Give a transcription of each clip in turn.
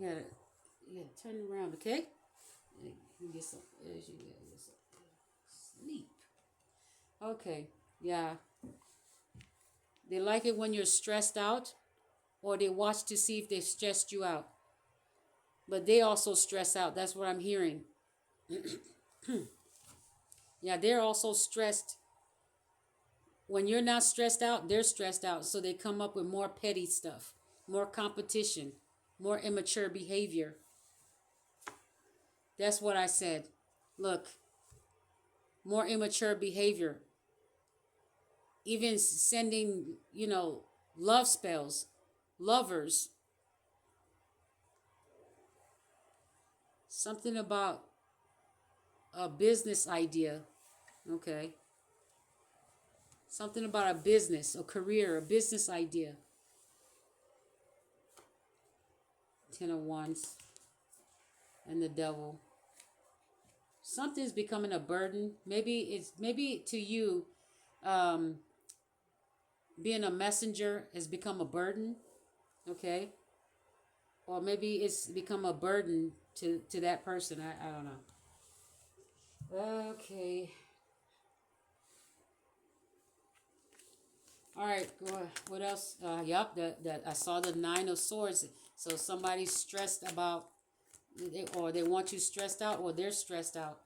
You gotta turn it around, okay? You get some, as you get some sleep. Okay, yeah. They like it when you're stressed out, or they watch to see if they've stressed you out. But they also stress out. That's what I'm hearing. Yeah, they're also stressed. When you're not stressed out, they're stressed out. So they come up with more petty stuff, more competition, more immature behavior. That's what I said. Look, more immature behavior. Even sending, love spells, lovers, something about a business idea. Okay. Something about a business, a career, a business idea. Ten of Wands and the Devil. Something's becoming a burden. Maybe to you, um, being a messenger has become a burden. Okay. Or maybe it's become a burden to that person. I don't know. Okay. All right, go ahead. What else? Yep, that I saw the Nine of Swords. So somebody's stressed about, or they want you stressed out, or they're stressed out.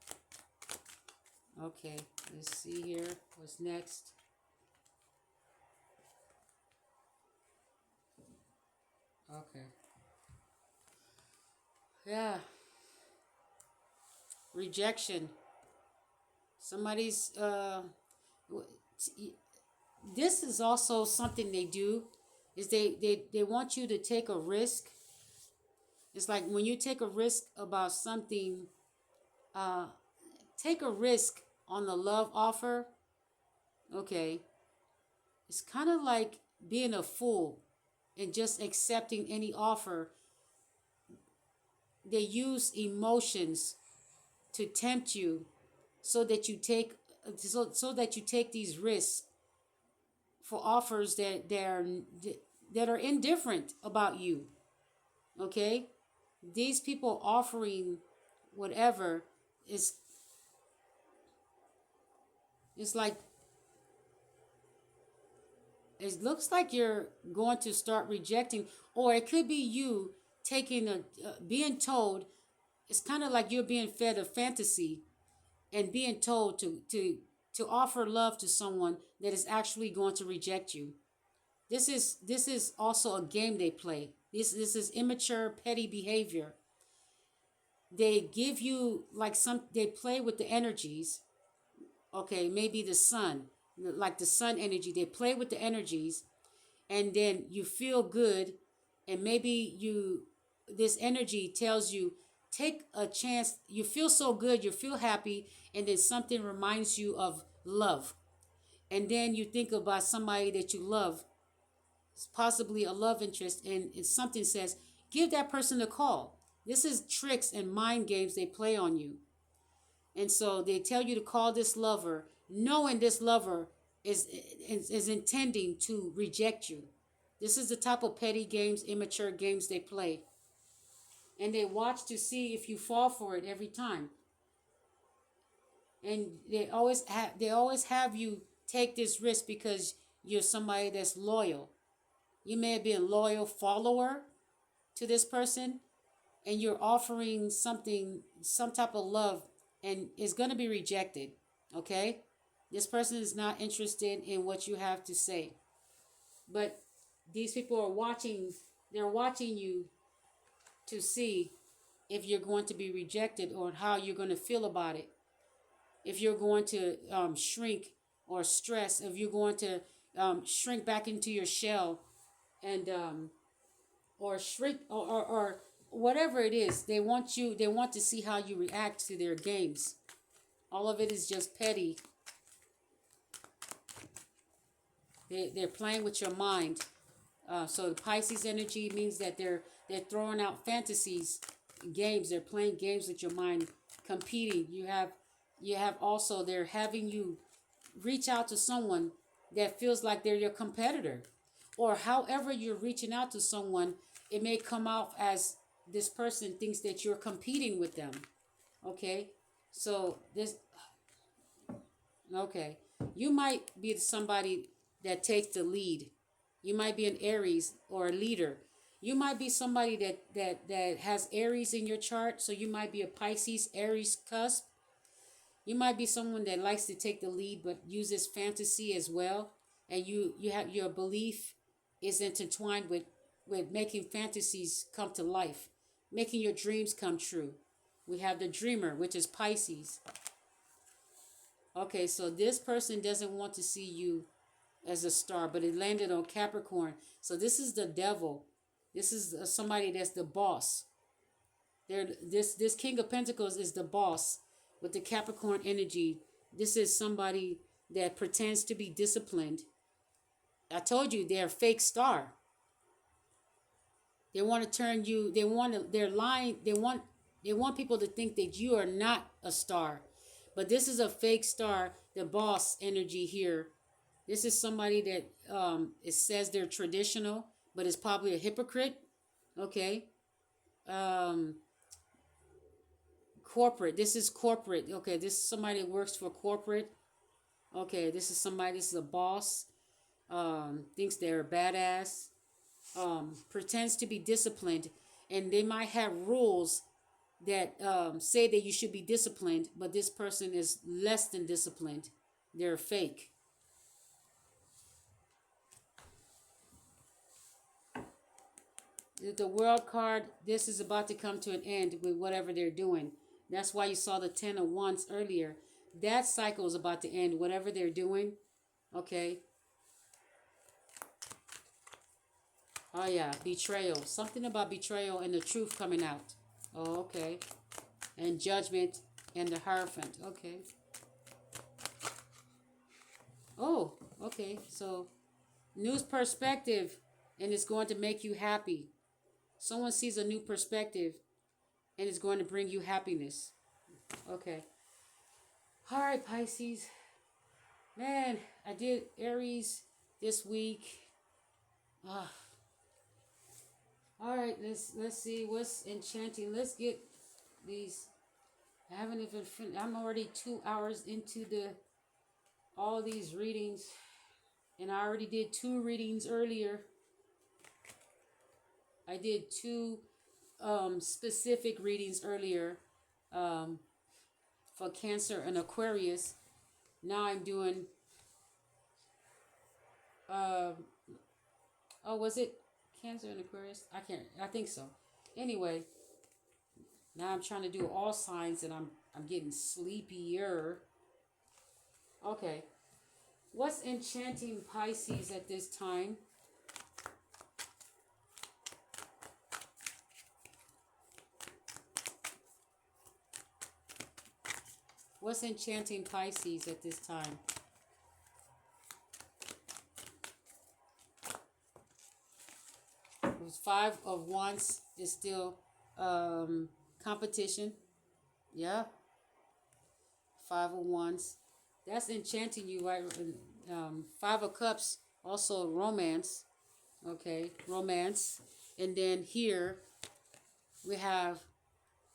Okay, let's see here. What's next? Okay. Yeah. Rejection. Somebody's this is also something they do, is they want you to take a risk. It's like when you take a risk about something, uh take a risk on the love offer. Okay. It's kind of like being a fool and just accepting any offer. They use emotions to tempt you, so that you take so that you take these risks for offers that are indifferent about you. Okay? These people offering whatever is, it's like, it looks like you're going to start rejecting, or it could be you taking being told. It's kind of like you're being fed a fantasy and being told to offer love to someone that is actually going to reject you. This is also a game they play. This is immature, petty behavior. They give you like they play with the energies. Okay, maybe the sun, like the sun energy. They play with the energies, and then you feel good, and maybe this energy tells you, take a chance. You feel so good, you feel happy, and then something reminds you of love, and then you think about somebody that you love, possibly a love interest, and something says, give that person a call. This is tricks and mind games they play on you. And so they tell you to call this lover, knowing this lover is intending to reject you. This is the type of petty games, immature games they play. And they watch to see if you fall for it every time. And they always have you take this risk because you're somebody that's loyal. You may be a loyal follower to this person, and you're offering something, some type of love, and it's going to be rejected. Okay? This person is not interested in what you have to say. But these people are watching, they're watching you to see if you're going to be rejected or how you're going to feel about it. If you're going to shrink or stress, if you're going to shrink back into your shell, and or shrink, or whatever it is, they want to see how you react to their games. All of it is just petty. They're playing with your mind. So the Pisces energy means that they're throwing out fantasies, games. They're playing games with your mind, competing. You have also, they're having you reach out to someone that feels like they're your competitor, or however you're reaching out to someone, it may come out as this person thinks that you're competing with them. Okay, so this, okay, you might be somebody that takes the lead. You might be an Aries or a leader. You might be somebody that has Aries in your chart, so you might be a Pisces Aries cusp. You might be someone that likes to take the lead but uses fantasy as well, and you have your belief is intertwined with making fantasies come to life, making your dreams come true. We have the dreamer, which is Pisces. Okay, so this person doesn't want to see you as a star, but it landed on Capricorn. So this is the devil. This is somebody that's the boss. This King of Pentacles is the boss with the Capricorn energy. This is somebody that pretends to be disciplined. I told you they're a fake star. They want to turn you. They want to. They're lying. They want people to think that you are not a star, but this is a fake star. The boss energy here. This is somebody that it says they're traditional, but is probably a hypocrite. Okay. Um, Corporate. This is corporate. Okay. This is somebody that works for corporate. Okay. This is somebody. This is a boss. Thinks they're a badass. Pretends to be disciplined, and they might have rules that say that you should be disciplined, but this person is less than disciplined. They're fake. The world card, this is about to come to an end with whatever they're doing. That's why you saw the 10 of Wands earlier. That cycle is about to end, whatever they're doing. Okay. Oh, yeah. Betrayal. Something about betrayal and the truth coming out. Oh, okay. And judgment and the Hierophant. Okay. Oh, okay. So, new perspective, and it's going to make you happy. Someone sees a new perspective, and it's going to bring you happiness. Okay. All right, Pisces. Man, I did Aries this week. Ah. All right, let's see what's enchanting. Let's get these. I haven't even finished. I'm already 2 hours into all these readings, and I already did 2 readings earlier. I did 2 specific readings earlier um, for Cancer and Aquarius. Now I'm doing. Uh, oh, was it Cancer and Aquarius? I can't. I think so. Anyway, now I'm trying to do all signs, and I'm getting sleepier. Okay, what's enchanting Pisces at this time? What's enchanting Pisces at this time? It was 5 of Wands is still competition. Yeah, 5 of Wands. That's enchanting you, right? 5 of Cups, also romance. Okay, romance. And then here we have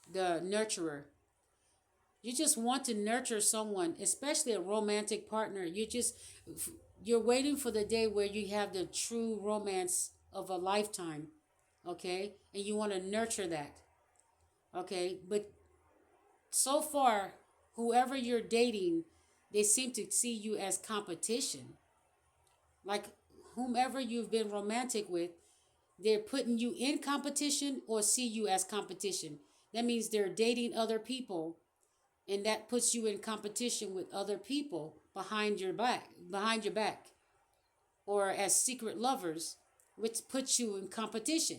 the nurturer. You just want to nurture someone, especially a romantic partner. You're waiting for the day where you have the true romance of a lifetime, okay? And you want to nurture that, okay? But so far, whoever you're dating, they seem to see you as competition. Like whomever you've been romantic with, they're putting you in competition or see you as competition. That means they're dating other people, and that puts you in competition with other people behind your back, or as secret lovers, which puts you in competition.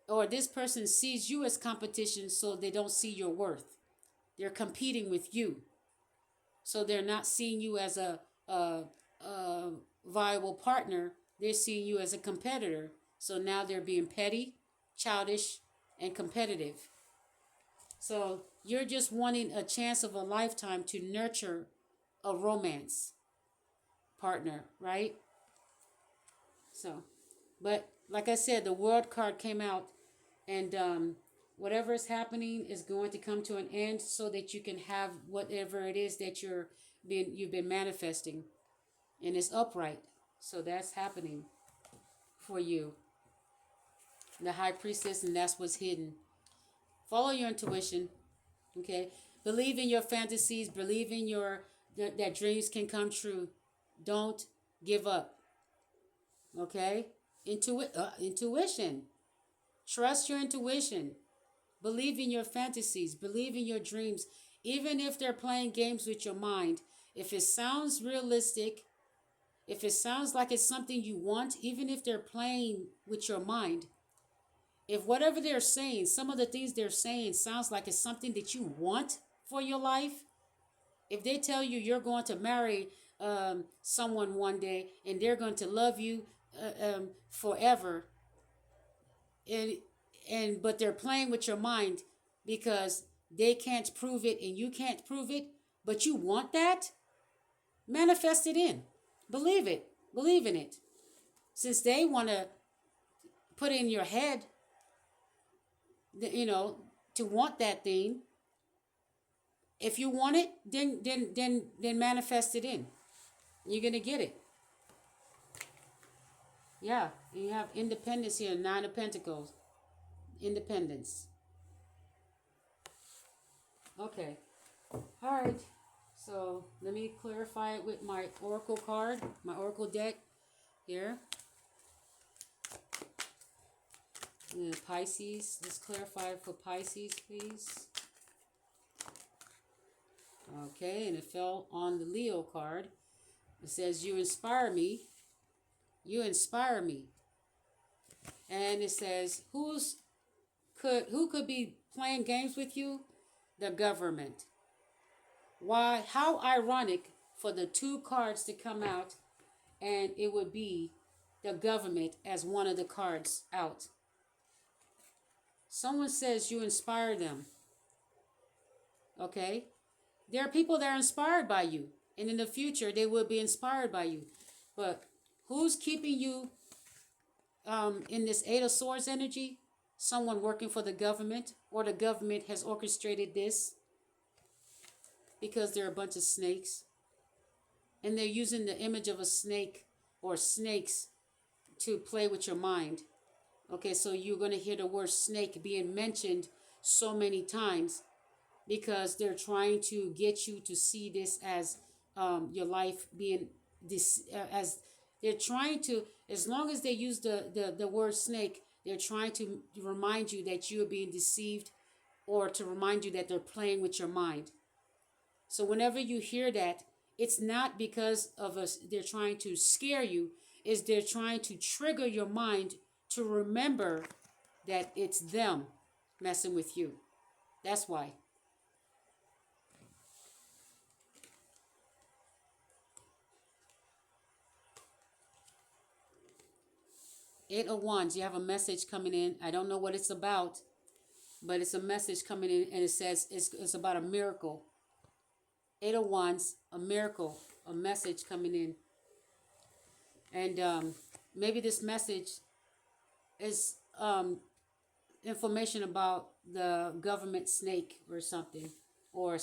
Or this person sees you as competition, so they don't see your worth. They're competing with you, so they're not seeing you as a viable partner. They're seeing you as a competitor, so now they're being petty, childish, and competitive. So you're just wanting a chance of a lifetime to nurture a romance partner, right? So, but like I said, the world card came out, And whatever is happening is going to come to an end so that you can have whatever it is that you've been manifesting, and it's upright. So that's happening for you, the high priestess, and that's what's hidden. Follow your intuition. Okay, believe in your fantasies, believe in your that dreams can come true. Don't give up. Okay, intuition. Trust your intuition. Believe in your fantasies, believe in your dreams, even if they're playing games with your mind. If it sounds realistic, if it sounds like it's something you want, even if they're playing with your mind, if whatever they're saying, some of the things they're saying sounds like it's something that you want for your life, if they tell you you're going to marry someone one day and they're going to love you forever, and but they're playing with your mind because they can't prove it and you can't prove it, but you want that, manifest it in. Believe it. Believe in it. Since they want to put in your head, you know, to want that thing, if you want it, then manifest it in. You're gonna get it. Yeah, you have independence here, Nine of Pentacles. Independence. Okay. All right. So let me clarify it with my oracle card, my oracle deck here. Pisces. Let's clarify it for Pisces, please. Okay, and it fell on the Leo card. It says, "You inspire me. You inspire me." And it says, who could be playing games with you? The government. Why? How ironic for the two cards to come out, and it would be the government as one of the cards out. Someone says you inspire them. Okay? There are people that are inspired by you, and in the future they will be inspired by you. But who's keeping you in this Eight of Swords energy? Someone working for the government, or the government has orchestrated this because they're a bunch of snakes, and they're using the image of a snake or snakes to play with your mind. Okay, so you're going to hear the word snake being mentioned so many times because they're trying to get you to see this as your life being this as they're trying to, as long as they use the word snake, they're trying to remind you that you are being deceived, or to remind you that they're playing with your mind. So whenever you hear that, it's not because of us they're trying to scare you, is they're trying to trigger your mind to remember that it's them messing with you. That's why. Eight of Wands, you have a message coming in. I don't know what it's about, but it's a message coming in, and it says it's about a miracle. Eight of Wands, a miracle, a message coming in. And maybe this message is information about the government snake or something, or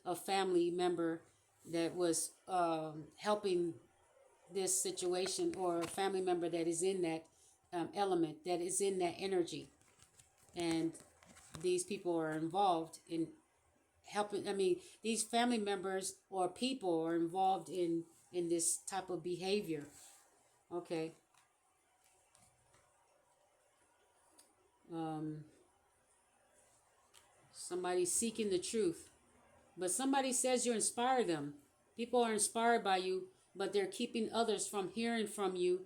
a family member that was helping this situation, or a family member that is in that element, that is in that energy. And these people are involved in helping. I mean, these family members or people are involved in this type of behavior. Okay. Um, Somebody seeking the truth. But somebody says you inspire them. People are inspired by you, but they're keeping others from hearing from you.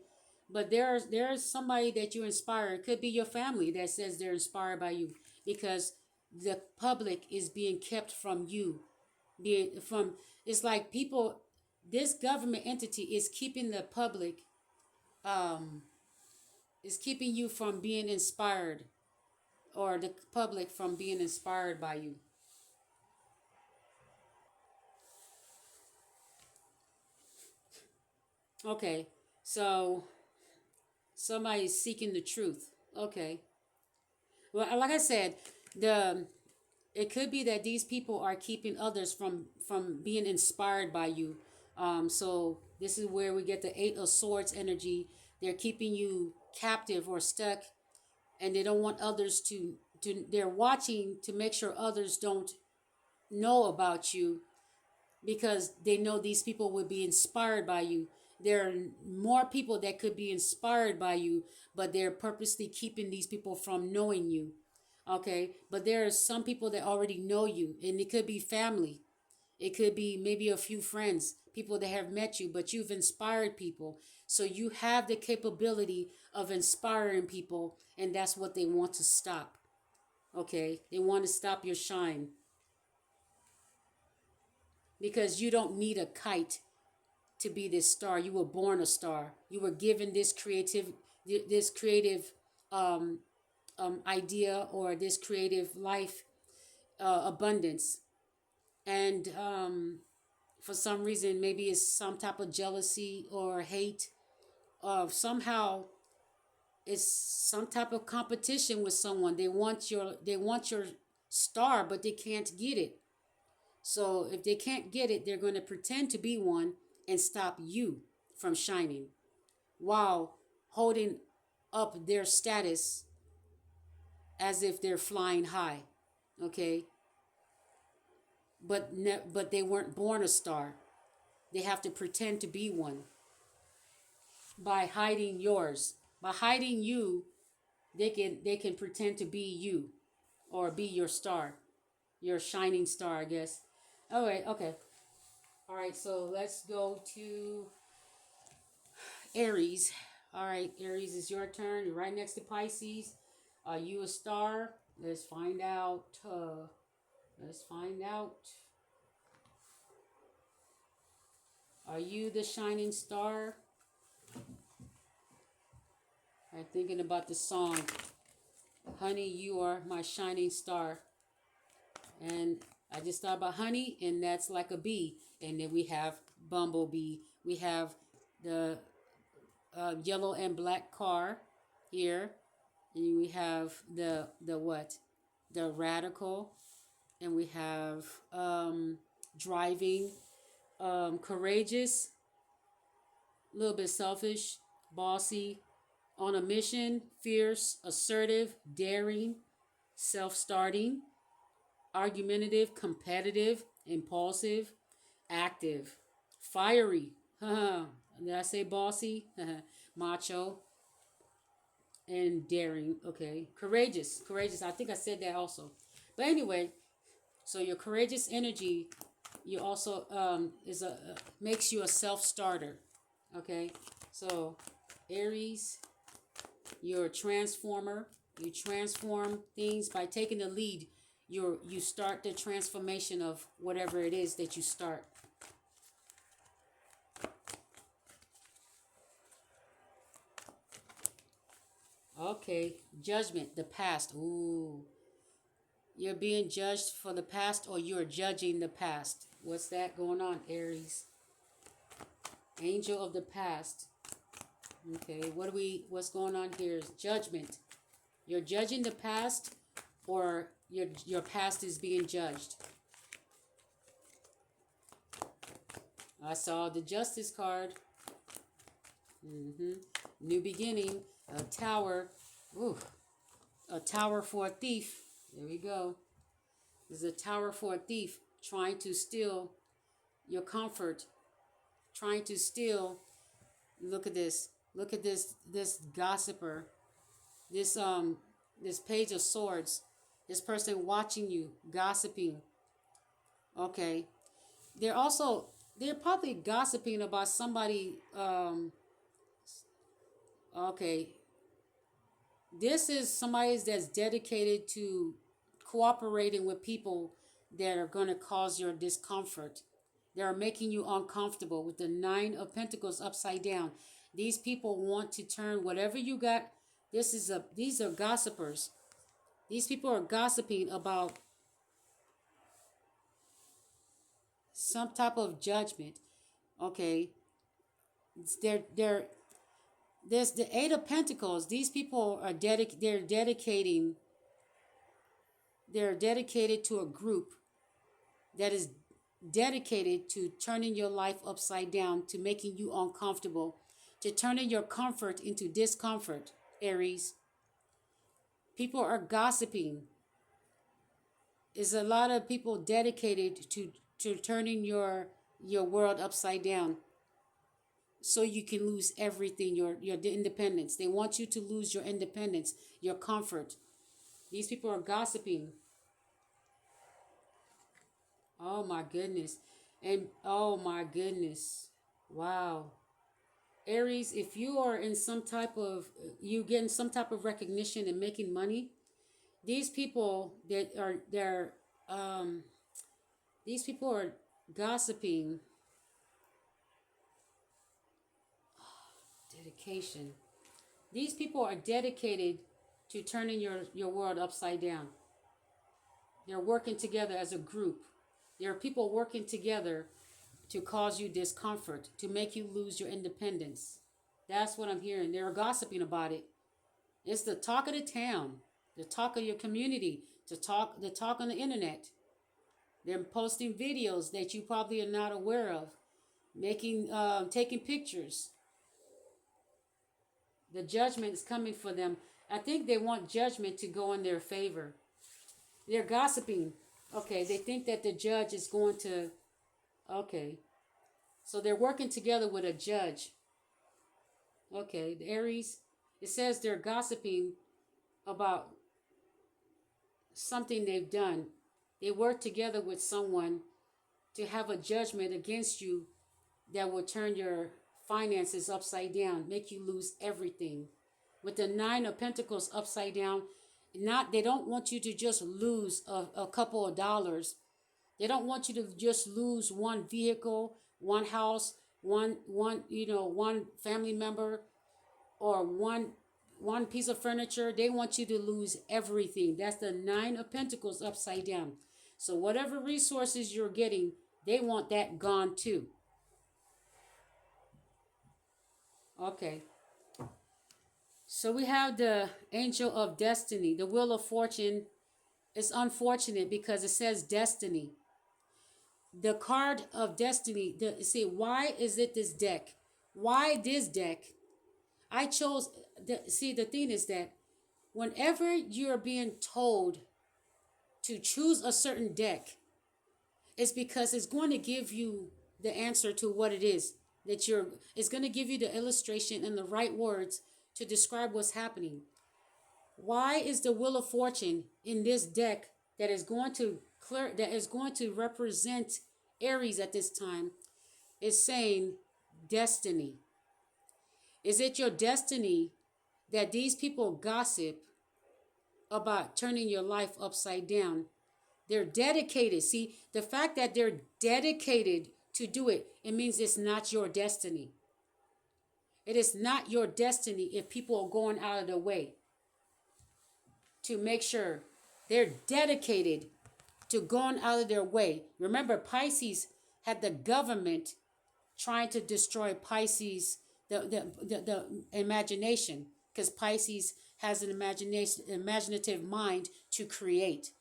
But there's somebody that you inspire. It could be your family that says they're inspired by you, because the public is being kept from you. Being from It's like people, this government entity is keeping the public, um, is keeping you from being inspired, or the public from being inspired by you. Okay, so somebody's seeking the truth. Okay. Well, like I said, the it could be that these people are keeping others from being inspired by you. So this is where we get the Eight of Swords energy. They're keeping you captive or stuck, and they don't want others to. They're watching to make sure others don't know about you, because they know these people would be inspired by you. There are more people that could be inspired by you, but they're purposely keeping these people from knowing you. Okay, but there are some people that already know you, and it could be family. It could be maybe a few friends, people that have met you, but you've inspired people. So you have the capability of inspiring people, and that's what they want to stop. Okay, they want to stop your shine, because you don't need a kite to be this star. You were born a star. You were given this creative um, idea, or this creative life abundance. And for some reason, maybe it's some type of jealousy or hate, of somehow it's some type of competition with someone. They want your star, but they can't get it. So if they can't get it, they're going to pretend to be one and stop you from shining, while holding up their status as if they're flying high. Okay, but they weren't born a star. They have to pretend to be one by hiding yours. By hiding you, they can pretend to be you, or be your star, your shining star, I guess. All right, okay. All right, so let's go to Aries. All right, Aries, is your turn. You're right next to Pisces. Are you a star? Let's find out. Let's find out. Are you the shining star? I'm thinking about the song, Honey, You Are My Shining Star. And I just thought about honey, and that's like a bee. And then we have bumblebee. We have the yellow and black car here. And we have the what? The radical. And we have driving, courageous, a little bit selfish, bossy, on a mission, fierce, assertive, daring, self-starting, argumentative, competitive, impulsive, active, fiery. Did I say bossy? Macho and daring. Okay, courageous, courageous. I think I said that also. But anyway, so your courageous energy, you also is a makes you a self-starter. Okay, so Aries, you're a transformer. You transform things by taking the lead. You start the transformation of whatever it is that you start. Okay, judgment, the past. Ooh, you're being judged for the past, or you're judging the past. What's that going on, Aries? Angel of the past. Okay, what's going on here is judgment. You're judging the past, or your past is being judged. I saw the Justice card. New beginning, a tower. Ooh, a tower for a thief. There we go. There's a tower for a thief trying to steal your comfort, trying to steal. Look at this. Look at this gossiper. This page of swords. This person watching you, gossiping. Okay. They're probably gossiping about somebody. Okay, this is somebody that's dedicated to cooperating with people that are going to cause your discomfort. They are making you uncomfortable with the Nine of Pentacles upside down. These people want to turn whatever you got. These are gossipers. These people are gossiping about some type of judgment. Okay, they're there's the Eight of Pentacles. They're dedicating they're dedicated to a group that is dedicated to turning your life upside down, to making you uncomfortable, to turning your comfort into discomfort, Aries. People are gossiping. There's a lot of people dedicated to turning your world upside down so you can lose everything, your independence. They want you to lose your independence, your comfort. These people are gossiping. Oh my goodness. And oh my goodness. Wow. Aries, if you are in some type of, you getting some type of recognition and making money, these people that are, um, these people are gossiping. Dedication. These people are dedicated to turning your world upside down. They're working together as a group. There are people working together to cause you discomfort, to make you lose your independence. That's what I'm hearing. They're gossiping about it. It's the talk of the town, the talk of your community, the talk on the internet. They're posting videos that you probably are not aware of, taking pictures. The judgment is coming for them. I think they want judgment to go in their favor. They're gossiping. Okay, they think that the judge is going to. Okay, so they're working together with a judge. Okay, the Aries. It says they're gossiping about something they've done. They work together with someone to have a judgment against you that will turn your finances upside down, make you lose everything. With the Nine of Pentacles upside down, not they don't want you to just lose a couple of dollars. They don't want you to just lose one vehicle, one house, one family member, or one piece of furniture. They want you to lose everything. That's the Nine of Pentacles upside down. So whatever resources you're getting, they want that gone too. Okay. So we have the Angel of Destiny. The Wheel of Fortune is unfortunate because it says destiny. The card of destiny. See, why is it this deck? Why this deck? I chose. The thing is that whenever you're being told to choose a certain deck, it's because it's going to give you the answer to what it is that you're. It's going to give you the illustration and the right words to describe what's happening. Why is the Wheel of Fortune in this deck that is going to represent Aries at this time is saying destiny? Is it your destiny that these people gossip about turning your life upside down? They're dedicated. See, the fact that they're dedicated to do it, it means it's not your destiny. It is not your destiny if people are going out of their way to make sure they're dedicated to going out of their way. Remember, Pisces had the government trying to destroy Pisces, the imagination, because Pisces has an imaginative mind to create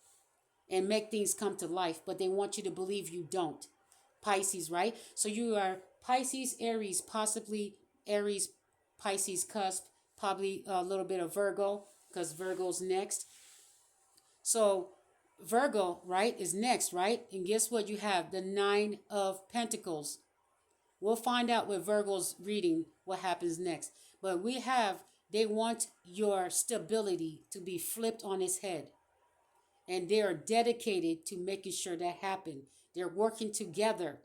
and make things come to life, but they want you to believe you don't. Pisces, right? So you are Pisces, Aries, possibly Aries, Pisces cusp, probably a little bit of Virgo, because Virgo's next. So Virgo, right, is next, right? And guess what? You have the Nine of Pentacles. We'll find out with Virgo's reading what happens next. But they want your stability to be flipped on its head. And they are dedicated to making sure that happens. They're working together.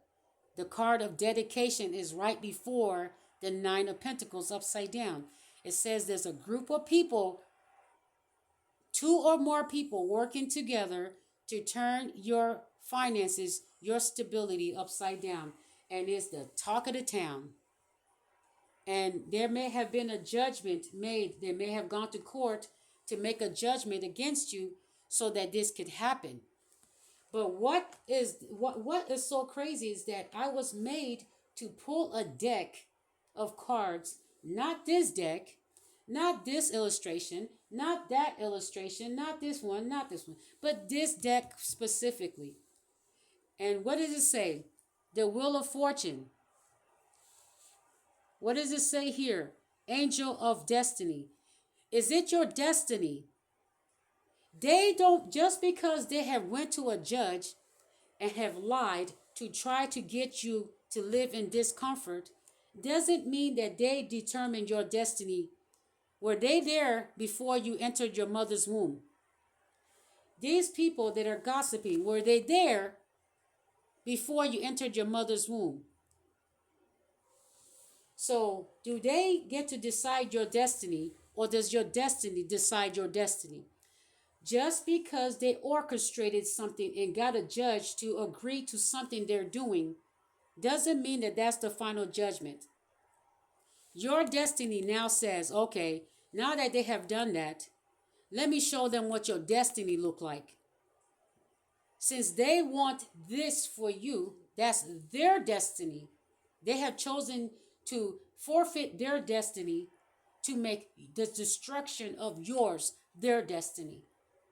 The card of dedication is right before the Nine of Pentacles upside down. It says there's a group of people, two or more people working together to turn your finances, your stability upside down. And it's the talk of the town. And there may have been a judgment made. They may have gone to court to make a judgment against you so that this could happen. But what is so crazy is that I was made to pull a deck of cards, not this deck, not this illustration, Not that illustration, not this one, not this one, but this deck specifically. And what does it say? The Wheel of Fortune. What does it say here? Angel of Destiny. Is it your destiny? They don't, just because they have went to a judge and have lied to try to get you to live in discomfort, doesn't mean that they determined your destiny. Were they there before you entered your mother's womb? These people that are gossiping, were they there before you entered your mother's womb? So, do they get to decide your destiny, or does your destiny decide your destiny? Just because they orchestrated something and got a judge to agree to something they're doing doesn't mean that that's the final judgment. Your destiny now says, okay, now that they have done that, let me show them what your destiny look like. Since they want this for you, that's their destiny. They have chosen to forfeit their destiny to make the destruction of yours their destiny.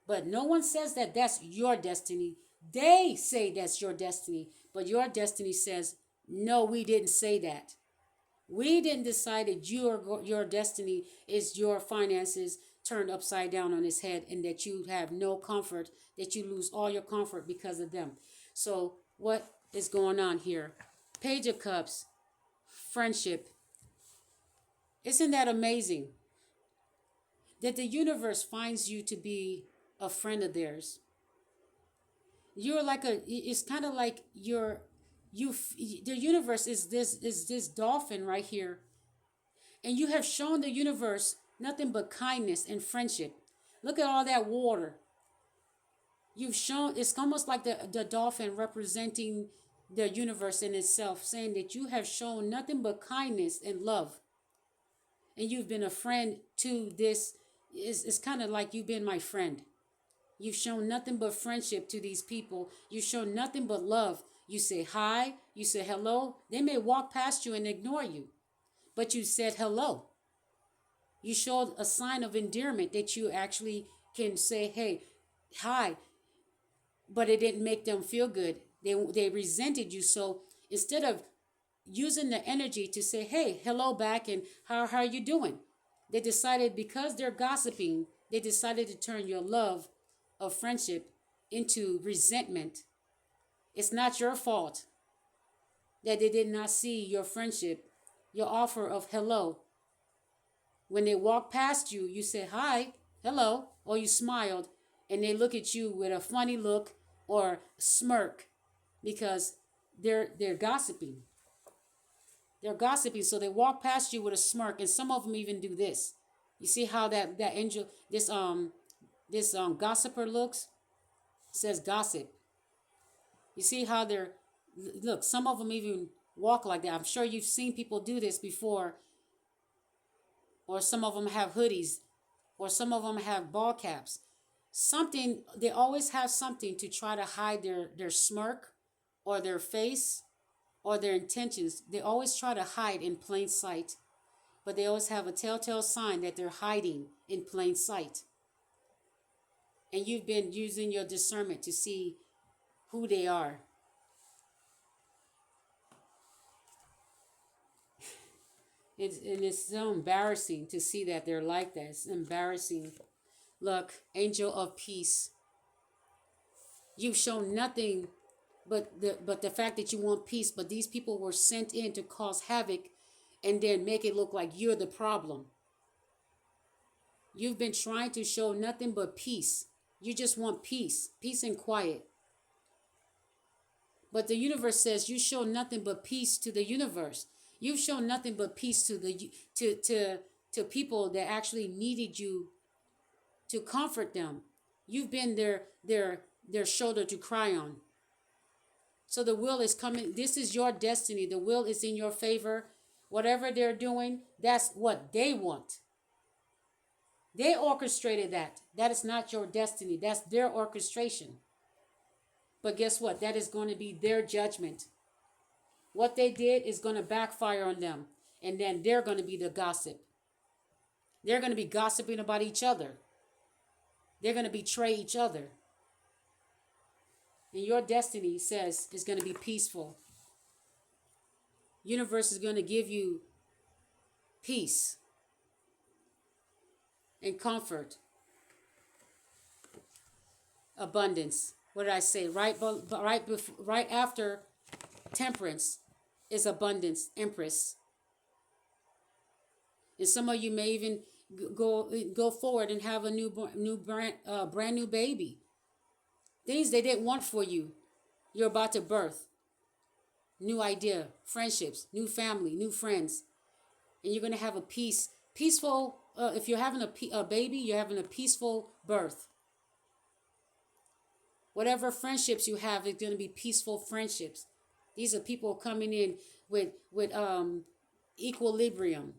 But no one says that that's your destiny. They say that's your destiny. But your destiny says, no, we didn't say that. We didn't decide that your destiny is your finances turned upside down on its head and that you have no comfort, that you lose all your comfort because of them. So what is going on here? Page of Cups, friendship. Isn't that amazing? That the universe finds you to be a friend of theirs. You're like it's kind of like the universe is this dolphin right here, and you have shown the universe nothing but kindness and friendship. Look at all that water. You've shown, it's almost like the dolphin representing the universe in itself, saying that you have shown nothing but kindness and love. And you've been a friend to this. It's kind of like you've been my friend. You've shown nothing but friendship to these people. You've shown nothing but love. You say hi, you say hello. They may walk past you and ignore you, but you said hello. You showed a sign of endearment that you actually can say, hey, hi, but it didn't make them feel good. They resented you. So instead of using the energy to say, hey, hello back, and how are you doing? They decided, because they're gossiping, they decided to turn your love of friendship into resentment. It's not your fault that they did not see your friendship, your offer of hello. When they walk past you, you say hi, hello, or you smiled, and they look at you with a funny look or smirk because they're gossiping. They're gossiping, so they walk past you with a smirk, and some of them even do this. You see how that angel, this gossiper looks? It says gossip. You see how they're, look, some of them even walk like that. I'm sure you've seen people do this before. Or some of them have hoodies, or some of them have ball caps. Something, they always have something to try to hide their smirk or their face or their intentions. They always try to hide in plain sight, but they always have a telltale sign that they're hiding in plain sight. And you've been using your discernment to see who they are. It's so embarrassing to see that they're like that. It's embarrassing. Look, angel of peace. You've shown nothing but the fact that you want peace, but these people were sent in to cause havoc and then make it look like you're the problem. You've been trying to show nothing but peace. You just want peace, peace and quiet. But the universe says you show nothing but peace to the universe. You've shown nothing but peace to the to people that actually needed you to comfort them. You've been their shoulder to cry on. So the will is coming. This is your destiny. The will is in your favor. Whatever they're doing, that's what they want. They orchestrated that. That is not your destiny. That's their orchestration. But guess what? That is going to be their judgment. What they did is going to backfire on them. And then they're going to be the gossip. They're going to be gossiping about each other. They're going to betray each other. And your destiny says is going to be peaceful. Universe is going to give you peace and comfort, abundance. What did I say? Right after temperance is abundance, Empress. And some of you may even go forward and have a brand new baby. Things they didn't want for you, you're about to birth. New idea, friendships, new family, new friends, and you're gonna have a peaceful. If you're having a baby, you're having a peaceful birth. Whatever friendships you have, it's gonna be peaceful friendships. These are people coming in with equilibrium.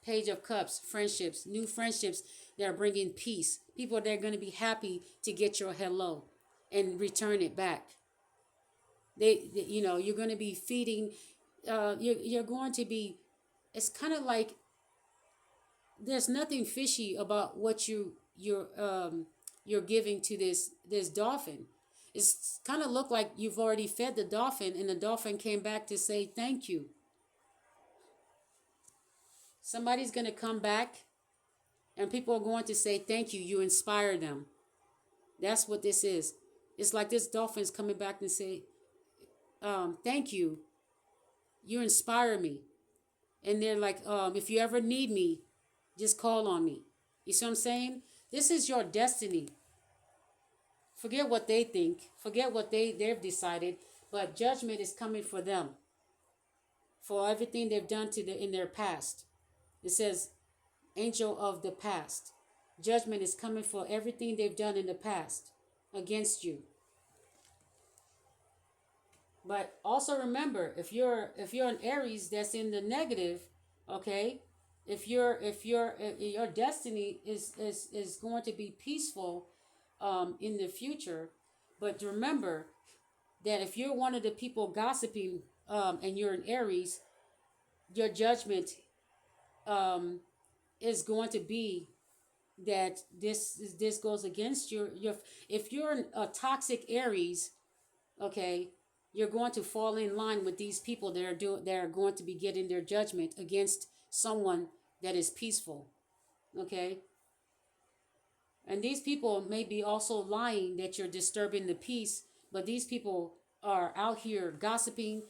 Page of Cups, friendships, new friendships that are bringing peace. People that are going to be happy to get your hello and return it back. You're going to be feeding. You're going to be. It's kind of like there's nothing fishy about what you're giving to this dolphin. It's kind of look like you've already fed the dolphin, and the dolphin came back to say thank you. Somebody's going to come back and people are going to say thank you. You inspire them. That's what this is. It's like this dolphin's coming back and say, thank you. You inspire me. And they're like, if you ever need me, just call on me. You see what I'm saying? This is your destiny. Forget what they think. Forget what they've decided. But judgment is coming for them. For everything they've done in their past. It says, angel of the past. Judgment is coming for everything they've done in the past against you. But also remember, if you're an Aries that's in the negative, okay, if your destiny is going to be peaceful in the future, but remember that if you're one of the people gossiping and you're an Aries, your judgment is going to be that this goes against your if you're a toxic Aries, okay, you're going to fall in line with these people that are going to be getting their judgment against someone that is peaceful, okay? And these people may be also lying that you're disturbing the peace, but these people are out here gossiping